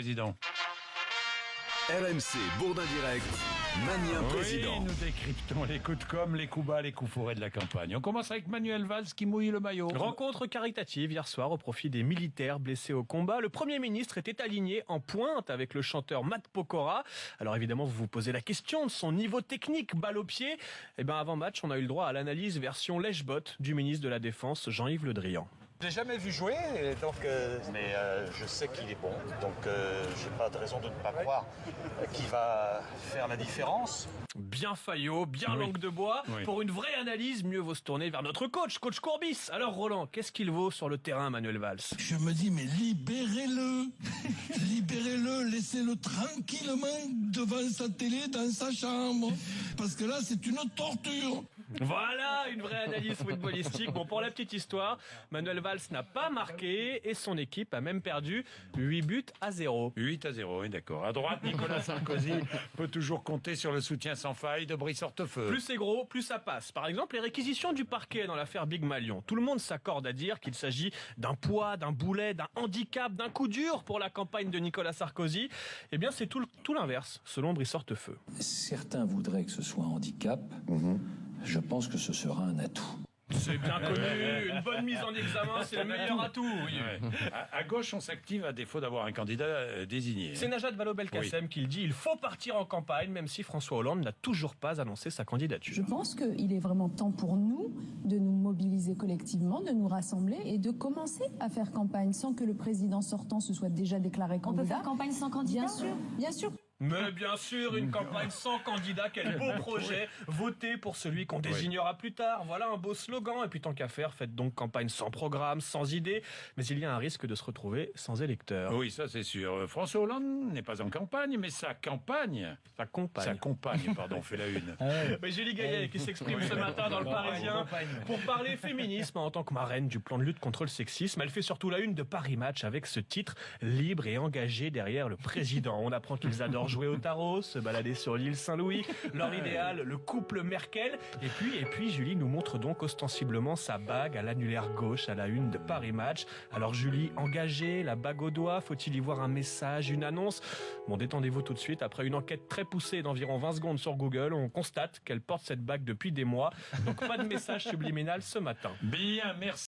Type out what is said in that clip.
président. RMC Bourdin Direct, Magnien président. Oui, nous décryptons les coups de com', les coups bas, les coups fourrés de la campagne. On commence avec Manuel Valls qui mouille le maillot. Rencontre caritative hier soir au profit des militaires blessés au combat. Le Premier ministre était aligné en pointe avec le chanteur Matt Pokora. Alors évidemment, vous vous posez la question de son niveau technique, balle au pied. Eh bien avant match, on a eu le droit à l'analyse version lèche-botte du ministre de la Défense, Jean-Yves Le Drian. Je l'ai jamais vu jouer, mais je sais qu'il est bon, donc j'ai pas de raison de ne pas croire qu'il va faire la différence. Bien faillot, bien langue de bois. Oui. Pour une vraie analyse, mieux vaut se tourner vers notre coach Courbis. Alors Roland, qu'est-ce qu'il vaut sur le terrain, Manuel Valls? Je me dis, mais libérez-le, libérez-le, laissez-le tranquillement devant sa télé, dans sa chambre, parce que là, c'est une torture. Voilà, une vraie analyse footballistique. Bon, pour la petite histoire, Manuel Valls n'a pas marqué et son équipe a même perdu 8-0. 8-0, oui, d'accord. À droite, Nicolas Sarkozy peut toujours compter sur le soutien sans faille de Brice Hortefeux. Plus c'est gros, plus ça passe. Par exemple, les réquisitions du parquet dans l'affaire Big Malion. Tout le monde s'accorde à dire qu'il s'agit d'un poids, d'un boulet, d'un handicap, d'un coup dur pour la campagne de Nicolas Sarkozy. Eh bien, c'est tout l'inverse, selon Brice Hortefeux. Certains voudraient que ce soit un handicap. Je pense que ce sera un atout. C'est bien connu, une bonne mise en examen, c'est le meilleur atout. Oui. Ouais. À gauche, on s'active à défaut d'avoir un candidat désigné. C'est Najat Vallaud-Belkacem qui le dit, il faut partir en campagne, même si François Hollande n'a toujours pas annoncé sa candidature. Je pense qu'il est vraiment temps pour nous de nous mobiliser collectivement, de nous rassembler et de commencer à faire campagne sans que le président sortant se soit déjà déclaré candidat. On peut faire campagne sans candidat? Bien sûr, bien sûr. Mais bien sûr, une campagne sans candidat, quel beau projet. Votez pour celui qu'on désignera plus tard. Voilà un beau slogan. Et puis tant qu'à faire, faites donc campagne sans programme, sans idée. Mais il y a un risque de se retrouver sans électeurs. Oui, ça c'est sûr. François Hollande n'est pas en campagne, mais sa campagne... Sa compagne. Sa compagne, pardon, fait la une. Mais Julie Gaillet qui s'exprime ce matin dans le Parisien pour parler féminisme en tant que marraine du plan de lutte contre le sexisme. Elle fait surtout la une de Paris Match avec ce titre « Libre et engagé derrière le président ». On apprend qu'ils adorent jouer au tarot, se balader sur l'île Saint-Louis, leur idéal, le couple Merkel. Et puis Julie nous montre donc ostensiblement sa bague à l'annulaire gauche à la une de Paris Match. Alors Julie, engagée, la bague au doigt, faut-il y voir un message, une annonce? Bon, détendez-vous tout de suite. Après une enquête très poussée d'environ 20 secondes sur Google, on constate qu'elle porte cette bague depuis des mois. Donc pas de message subliminal ce matin. Bien, merci.